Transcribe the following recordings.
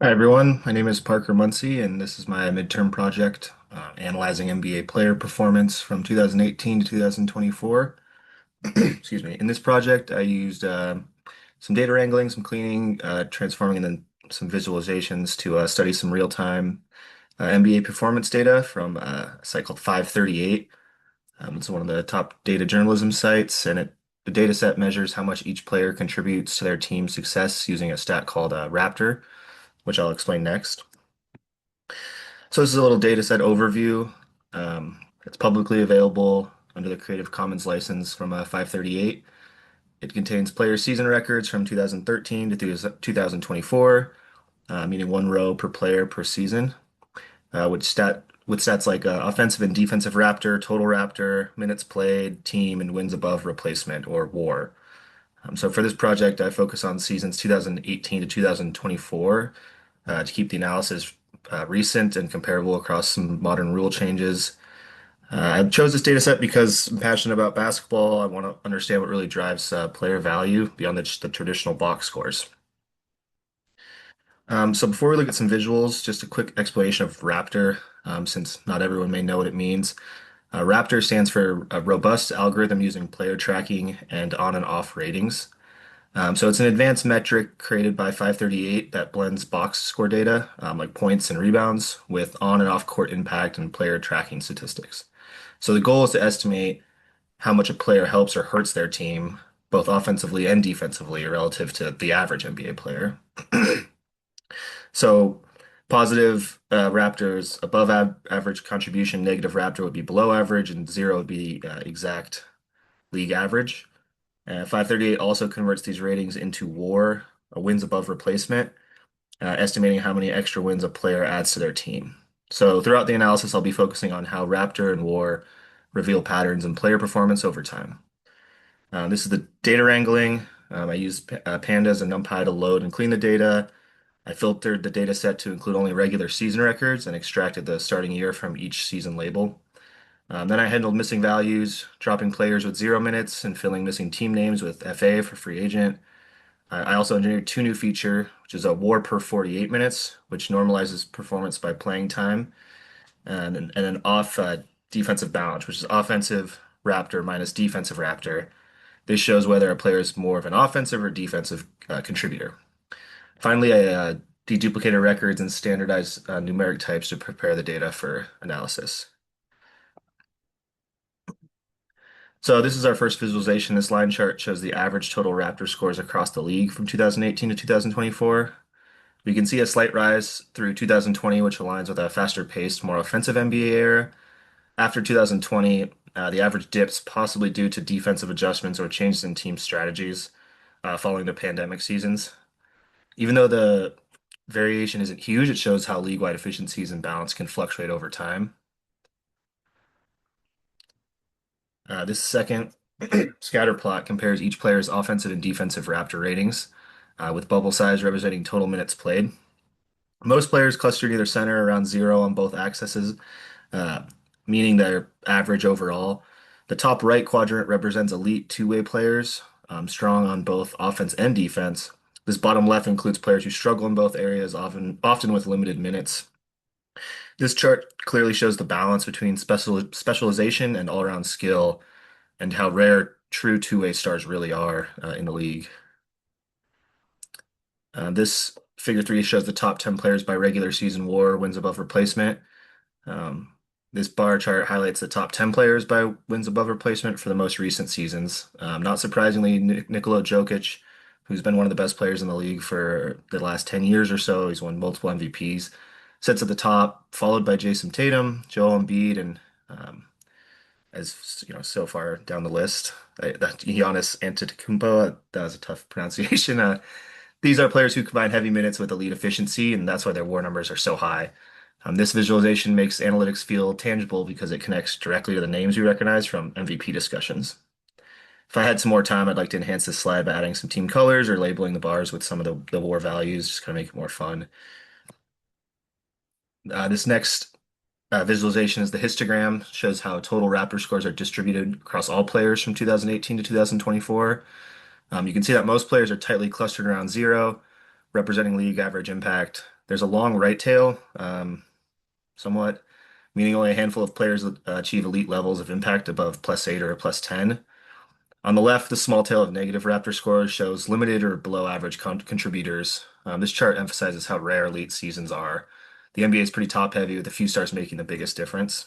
Hi everyone, my name is Parker Muncie, and this is my midterm project analyzing NBA player performance from 2018 to 2024. Excuse me. In this project, I used some data wrangling, some cleaning, transforming, and then some visualizations to study some real-time NBA performance data from a site called 538. It's one of the top data journalism sites, and the data set measures how much each player contributes to their team's success using a stat called Raptor, which I'll explain next. So this is a little data set overview. It's publicly available under the Creative Commons license from 538. It contains player season records from 2013 to 2024, meaning one row per player per season, with stats like offensive and defensive Raptor, total Raptor, minutes played, team, and wins above replacement or WAR. So for this project, I focus on seasons 2018 to 2024 to keep the analysis recent and comparable across some modern rule changes. I chose this data set because I'm passionate about basketball. I want to understand what really drives player value beyond just the traditional box scores. So before we look at some visuals, just a quick explanation of Raptor, since not everyone may know what it means. Raptor stands for a robust algorithm using player tracking and on and off ratings. So it's an advanced metric created by 538 that blends box score data, like points and rebounds, with on and off court impact and player tracking statistics. So the goal is to estimate how much a player helps or hurts their team, both offensively and defensively, relative to the average NBA player. So positive Raptors above average contribution, negative Raptor would be below average, and zero would be exact league average. 538 also converts these ratings into WAR, wins above replacement, estimating how many extra wins a player adds to their team. So throughout the analysis, I'll be focusing on how Raptor and WAR reveal patterns in player performance over time. This is the data wrangling. I used Pandas and NumPy to load and clean the data. I filtered the data set to include only regular season records and extracted the starting year from each season label. Then I handled missing values, dropping players with 0 minutes and filling missing team names with FA for free agent. I also engineered two new feature, which is a WAR per 48 minutes, which normalizes performance by playing time, and an off defensive balance, which is offensive Raptor minus defensive Raptor. This shows whether a player is more of an offensive or defensive contributor. Finally, I deduplicated records and standardized numeric types to prepare the data for analysis. So this is our first visualization. This line chart shows the average total Raptor scores across the league from 2018 to 2024. We can see a slight rise through 2020, which aligns with a faster paced, more offensive NBA era. After 2020, the average dips, possibly due to defensive adjustments or changes in team strategies following the pandemic seasons. Even though the variation isn't huge, it shows how league-wide efficiencies and balance can fluctuate over time. This second scatter plot compares each player's offensive and defensive Raptor ratings, with bubble size representing total minutes played. Most players cluster near center around zero on both axes, uh, meaning their average overall. The top right quadrant represents elite two-way players, strong on both offense and defense. This bottom left includes players who struggle in both areas, often with limited minutes. This chart clearly shows the balance between specialization and all-around skill, and how rare true two-way stars really are in the league. This figure three shows the top 10 players by regular season WAR, wins above replacement. Um, this bar chart highlights the top 10 players by wins above replacement for the most recent seasons. Not surprisingly, Nikola Jokic, who's been one of the best players in the league for the last 10 years or so, he's won multiple MVPs, sits at the top, followed by Jason Tatum, Joel Embiid, and as you know, so far down the list, that Giannis Antetokounmpo, that was a tough pronunciation. These are players who combine heavy minutes with elite efficiency, and that's why their WAR numbers are so high. This visualization makes analytics feel tangible because it connects directly to the names we recognize from MVP discussions. If I had some more time, I'd like to enhance this slide by adding some team colors or labeling the bars with some of the WAR values, just kind of make it more fun. This next visualization is the histogram, shows how total Raptor scores are distributed across all players from 2018 to 2024. You can see that most players are tightly clustered around zero. representing league average impact. There's a long right tail, somewhat, meaning only a handful of players achieve elite levels of impact above +8 or +10. On the left, the small tail of negative Raptor scores shows limited or below average contributors. This chart emphasizes how rare elite seasons are. The NBA is pretty top heavy with a few stars making the biggest difference.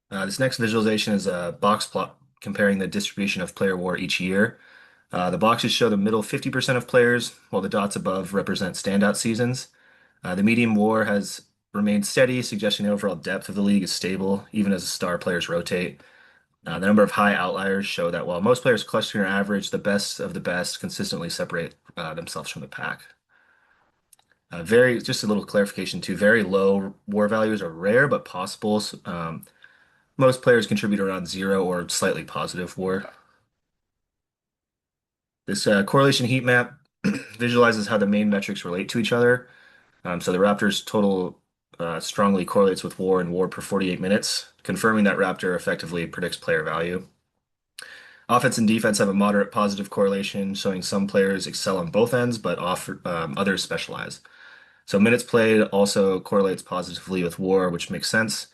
This next visualization is a box plot comparing the distribution of player WAR each year. The boxes show the middle 50% of players, while the dots above represent standout seasons. The median WAR has remained steady, suggesting the overall depth of the league is stable, even as the star players rotate. The number of high outliers show that while most players cluster near average, the best of the best consistently separate themselves from the pack. Just a little clarification too, very low WAR values are rare but possible. Most players contribute around zero or slightly positive WAR. This correlation heat map visualizes how the main metrics relate to each other. So the Raptors' total strongly correlates with WAR and WAR per 48 minutes, confirming that Raptor effectively predicts player value. Offense and defense have a moderate positive correlation, showing some players excel on both ends, but others specialize. So minutes played also correlates positively with WAR, which makes sense.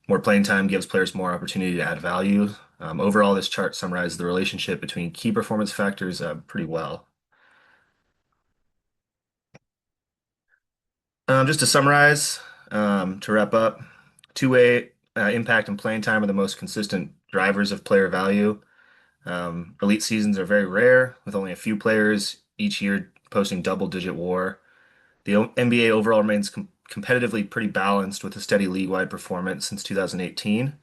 More playing time gives players more opportunity to add value. Overall, this chart summarizes the relationship between key performance factors pretty well. Just to summarize, to wrap up, two-way impact and playing time are the most consistent drivers of player value. Elite seasons are very rare, with only a few players each year posting double-digit WAR. The NBA overall remains competitively pretty balanced with a steady league-wide performance since 2018.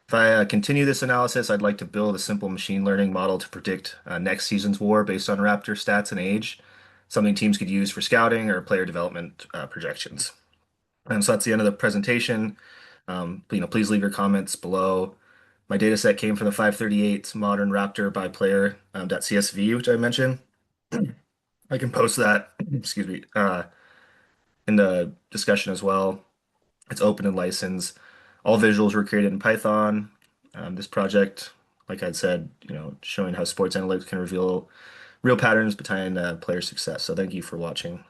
If I continue this analysis, I'd like to build a simple machine learning model to predict next season's WAR based on Raptor stats and age, something teams could use for scouting or player development projections. And so that's the end of the presentation. Please leave your comments below. My data set came from the 538 Modern Raptor by player .csv, which I mentioned. I can post that, excuse me, in the discussion as well. It's open and licensed. All visuals were created in Python. This project, like I'd said, showing how sports analytics can reveal real patterns behind player success. So thank you for watching.